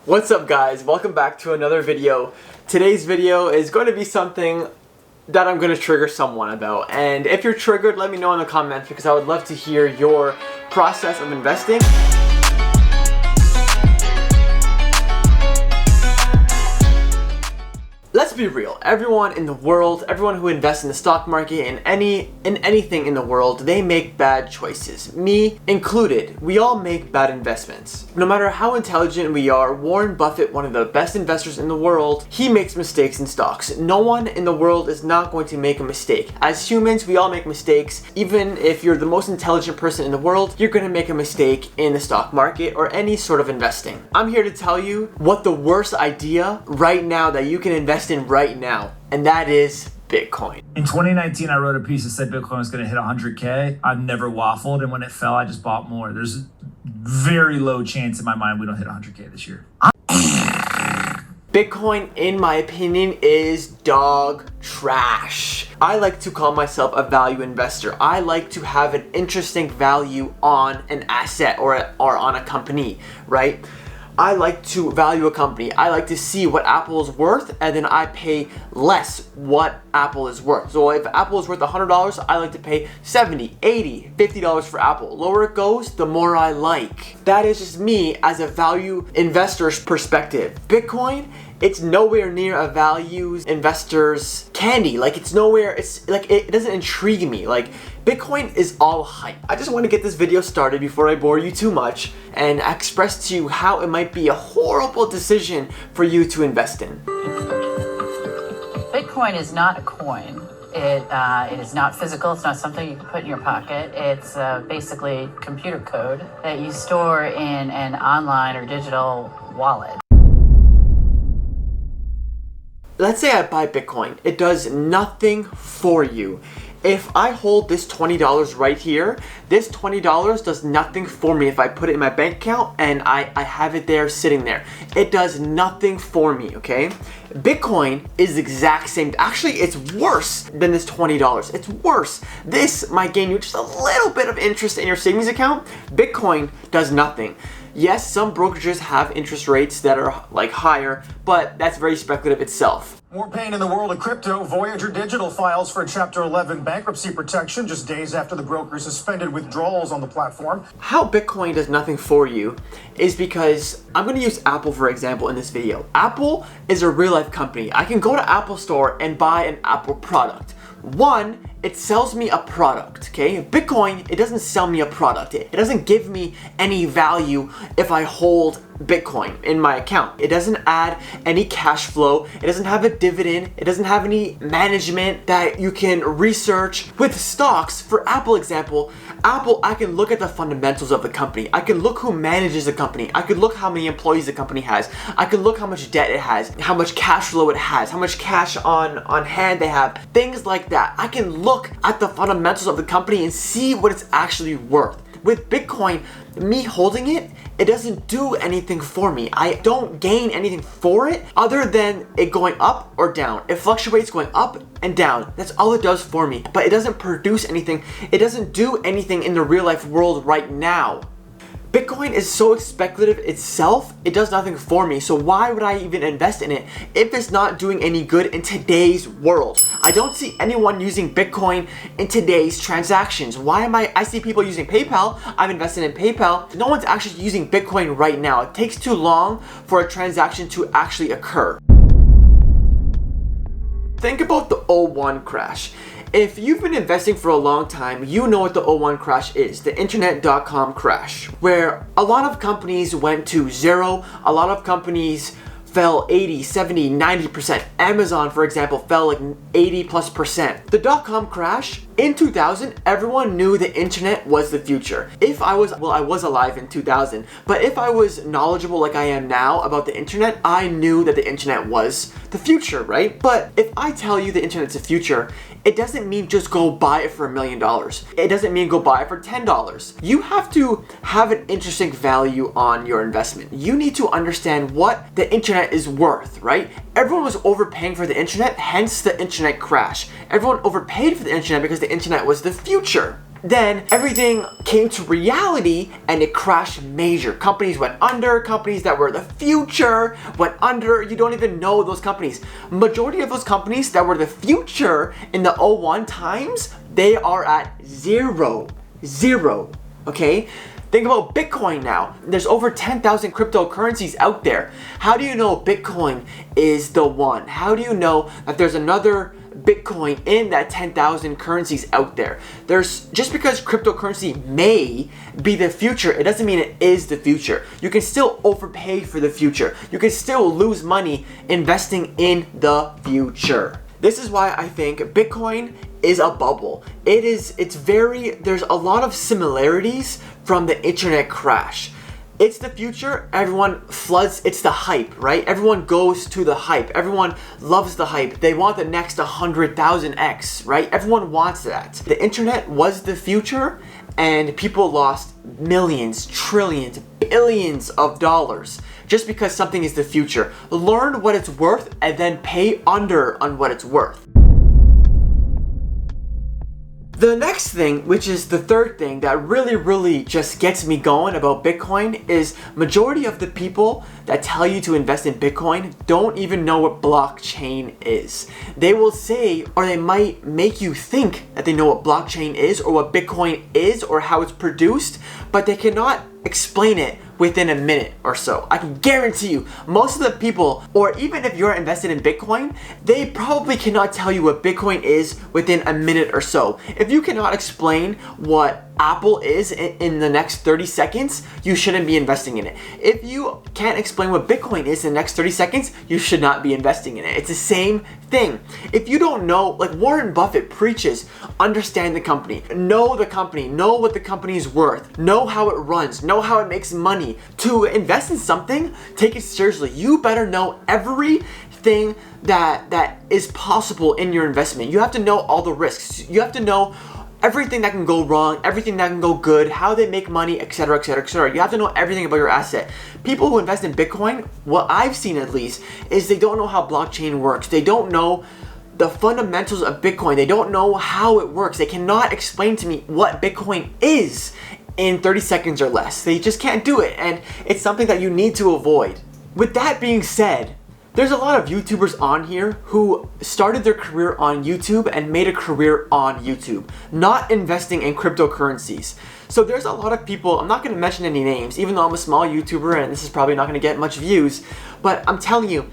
What's up guys, welcome back to another video. Today's video is going to be something that I'm going to trigger someone about, and if you're triggered, let me know in the comments because I would love to hear your process of investing. Let's be real, everyone in the world, everyone who invests in the stock market and anything in the world, they make bad choices. Me included. We all make bad investments. No matter how intelligent we are, Warren Buffett, one of the best investors in the world, he makes mistakes in stocks. No one in the world is not going to make a mistake. As humans, we all make mistakes. Even if you're the most intelligent person in the world, you're going to make a mistake in the stock market or any sort of investing. I'm here to tell you what the worst idea right now that you can invest in right now, and that is Bitcoin. In 2019, I wrote a piece that said Bitcoin was going to hit 100K. I've never waffled, and when it fell, I just bought more. There's very low chance in my mind we don't hit 100K this year. Bitcoin, in my opinion, is dog trash. I like to call myself a value investor. I like to have an interesting value on an asset or on a company, right? I like to value a company. I like to see what Apple is worth, and then I pay less what Apple is worth. So if Apple is worth $100, I like to pay $70, $80, $50 for Apple. Lower it goes, the more I like. That is just me as a value investor's perspective. Bitcoin, it's nowhere near a value investor's candy. Like it's nowhere, it's like, it doesn't intrigue me. Like Bitcoin is all hype. I just want to get this video started before I bore you too much and express to you how it might be a horrible decision for you to invest in. Bitcoin is not a coin. It is not physical. It's not something you can put in your pocket. It's basically computer code that you store in an online or digital wallet. Let's say I buy Bitcoin. It does nothing for you. If I hold this $20 right here, this $20 does nothing for me if I put it in my bank account and I have it there sitting there. It does nothing for me, okay? Bitcoin is the exact same. Actually, it's worse than this $20. It's worse. This might gain you just a little bit of interest in your savings account. Bitcoin does nothing. Yes, some brokerages have interest rates that are like higher, but that's very speculative itself. More pain in the world of crypto. Voyager Digital files for Chapter 11 bankruptcy protection just days after the broker suspended withdrawals on the platform. How Bitcoin does nothing for you is because I'm going to use Apple for example in this video. Apple is a real life company. I can go to Apple Store and buy an Apple product. One, it sells me a product, okay? Bitcoin, it doesn't sell me a product. It doesn't give me any value if I hold Bitcoin in my account. It doesn't add any cash flow. It doesn't have a dividend. It doesn't have any management that you can research. With stocks, for Apple example, Apple, I can look at the fundamentals of the company. I can look who manages the company. I can look how many employees the company has. I can look how much debt it has, how much cash flow it has, how much cash on hand they have, things like that. I can look at the fundamentals of the company and see what it's actually worth. With Bitcoin, me holding it, it doesn't do anything for me. I don't gain anything for it other than it going up or down. It fluctuates going up and down. That's all it does for me. But it doesn't produce anything. It doesn't do anything in the real life world right now. Bitcoin is so speculative itself, it does nothing for me. So why would I even invest in it if it's not doing any good in today's world? I don't see anyone using Bitcoin in today's transactions. I see people using PayPal. I've invested in PayPal. No one's actually using Bitcoin right now. It takes too long for a transaction to actually occur. Think about the 01 crash. If you've been investing for a long time, you know what the 01 crash is, the internet.com crash, where a lot of companies went to zero, a lot of companies fell 80, 70, 90%. Amazon, for example, fell like 80+%. The dot-com crash, in 2000, everyone knew the internet was the future. I was alive in 2000, but if I was knowledgeable like I am now about the internet, I knew that the internet was the future, right? But if I tell you the internet's the future, it doesn't mean just go buy it for $1 million. It doesn't mean go buy it for $10. You have to have an interesting value on your investment. You need to understand what the internet is worth, right? Everyone was overpaying for the internet, hence the internet crash. Everyone overpaid for the internet because the internet was the future. then everything came to reality and it crashed major. Companies went under, companies that were the future went under. You don't even know those companies. Majority of those companies that were the future in the '01 times, they are at zero, okay? Think about Bitcoin now. There's over 10,000 cryptocurrencies out there. How do you know Bitcoin is the one? How do you know that there's another Bitcoin in that 10,000 currencies out there? Just because cryptocurrency may be the future, it doesn't mean it is the future. You can still overpay for the future. You can still lose money investing in the future. This is why I think Bitcoin is a bubble. There's a lot of similarities from the internet crash. It's the future, everyone floods, it's the hype, right? Everyone goes to the hype. Everyone loves the hype. They want the next 100,000x, right? Everyone wants that. The internet was the future and people lost millions, trillions, billions of dollars just because something is the future. Learn what it's worth and then pay under on what it's worth. The next thing, which is the third thing that really just gets me going about Bitcoin, is majority of the people that tell you to invest in Bitcoin don't even know what blockchain is. They will say, or they might make you think that they know what blockchain is or what Bitcoin is or how it's produced, but they cannot explain it within a minute or so. I can guarantee you, most of the people, or even if you're invested in Bitcoin, they probably cannot tell you what Bitcoin is within a minute or so. If you cannot explain what Apple is in the next 30 seconds, you shouldn't be investing in it. If you can't explain what Bitcoin is in the next 30 seconds, you should not be investing in it. It's the same thing. If you don't know, like Warren Buffett preaches, understand the company, know what the company is worth, know how it runs, know how it makes money. To invest in something, take it seriously. You better know everything that is possible in your investment. You have to know all the risks. You have to know everything that can go wrong, everything that can go good, how they make money, etc., etc., etc. You have to know everything about your asset. People who invest in Bitcoin, what I've seen at least, is they don't know how blockchain works. They don't know the fundamentals of Bitcoin. They don't know how it works. They cannot explain to me what Bitcoin is in 30 seconds or less. They just can't do it, and it's something that you need to avoid. With that being said, there's a lot of YouTubers on here who started their career on YouTube and made a career on YouTube, not investing in cryptocurrencies. So there's a lot of people, I'm not going to mention any names, even though I'm a small YouTuber and this is probably not going to get much views, but I'm telling you,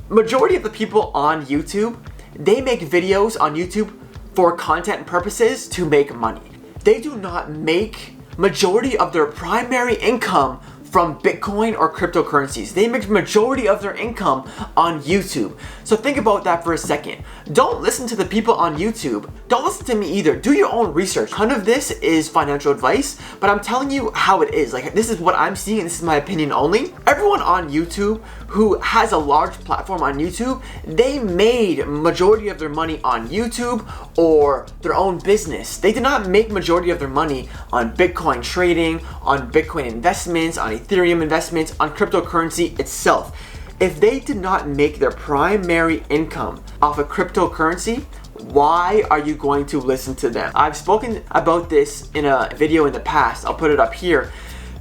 majority of the people on YouTube, they make videos on YouTube for content purposes to make money. They do not make majority of their primary income from Bitcoin or cryptocurrencies. They make majority of their income on YouTube. So think about that for a second. Don't listen to the people on YouTube. Don't listen to me either. Do your own research. None of this is financial advice, but I'm telling you how it is. Like, this is what I'm seeing and this is my opinion only. Everyone on YouTube who has a large platform on YouTube, they made majority of their money on YouTube or their own business. They did not make majority of their money on Bitcoin trading, on Bitcoin investments, on Ethereum investments, on cryptocurrency itself. If they did not make their primary income off of cryptocurrency, why are you going to listen to them? I've spoken about this in a video in the past. I'll put it up here.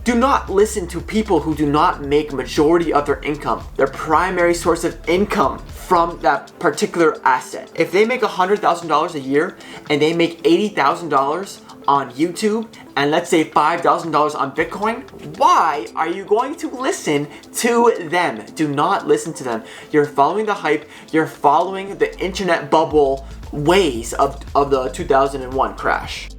Do not listen to people who do not make majority of their income, their primary source of income from that particular asset. If they make $100,000 a year and they make $80,000 on YouTube and let's say $5,000 on Bitcoin, why are you going to listen to them? Do not listen to them. You're following the hype. You're following the internet bubble ways of the 2001 crash.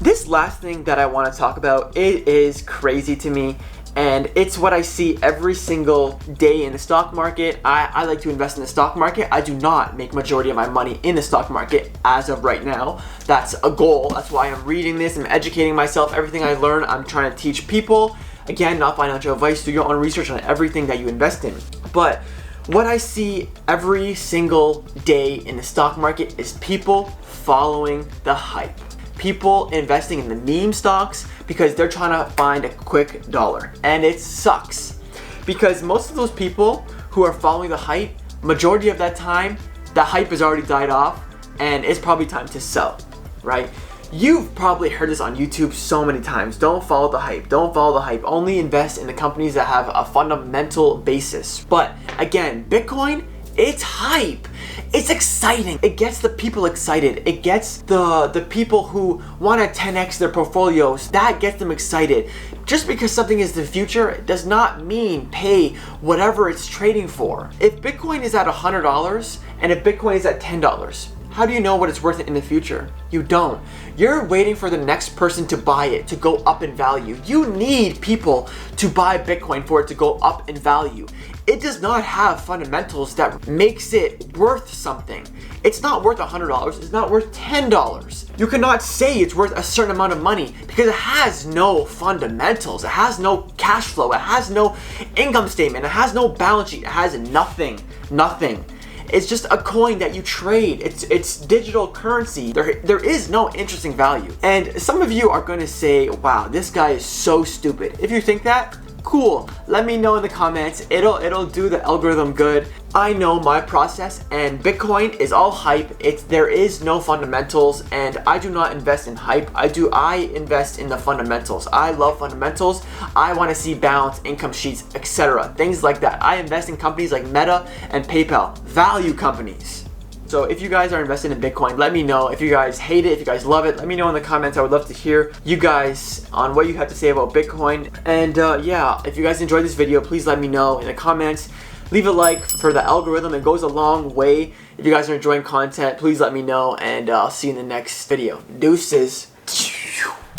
This last thing that I want to talk about, it is crazy to me, and it's what I see every single day in the stock market. I like to invest in the stock market. I do not make majority of my money in the stock market as of right now. That's a goal. That's why I'm reading this. I'm educating myself. Everything I learn, I'm trying to teach people. Again, not financial advice. Do your own research on everything that you invest in. But what I see every single day in the stock market is people following the hype. People investing in the meme stocks because they're trying to find a quick dollar. And it sucks because most of those people who are following the hype, majority of that time, the hype has already died off and it's probably time to sell. right? You've probably heard this on YouTube so many times. Don't follow the hype. Don't follow the hype. Only invest in the companies that have a fundamental basis. But again, Bitcoin, it's hype. It's exciting. It gets the people excited. It gets the people who want to 10x their portfolios. That gets them excited. Just because something is the future, it does not mean pay whatever it's trading for. If Bitcoin is at $100 and if Bitcoin is at $10, how do you know what it's worth in the future? You don't. You're waiting for the next person to buy it, to go up in value. You need people to buy Bitcoin for it to go up in value. It does not have fundamentals that makes it worth something. It's not worth $100, it's not worth $10. You cannot say it's worth a certain amount of money because it has no fundamentals. It has no cash flow. It has no income statement. It has no balance sheet. It has nothing. Nothing. It's just a coin that you trade. It's digital currency. There is no interesting value. And some of you are going to say, wow, this guy is so stupid. If you think that, cool. Let me know in the comments. It'll do the algorithm good. I know my process, and Bitcoin is all hype. There is no fundamentals, and I do not invest in hype. I invest in the fundamentals. I love fundamentals. I want to see balance, income sheets, etc. Things like that. I invest in companies like Meta and PayPal, value companies. So if you guys are invested in Bitcoin, let me know. If you guys hate it, if you guys love it, let me know in the comments. I would love to hear you guys on what you have to say about Bitcoin. And yeah, if you guys enjoyed this video, please let me know in the comments. Leave a like for the algorithm. It goes a long way. If you guys are enjoying content, please let me know, and I'll see you in the next video. Deuces.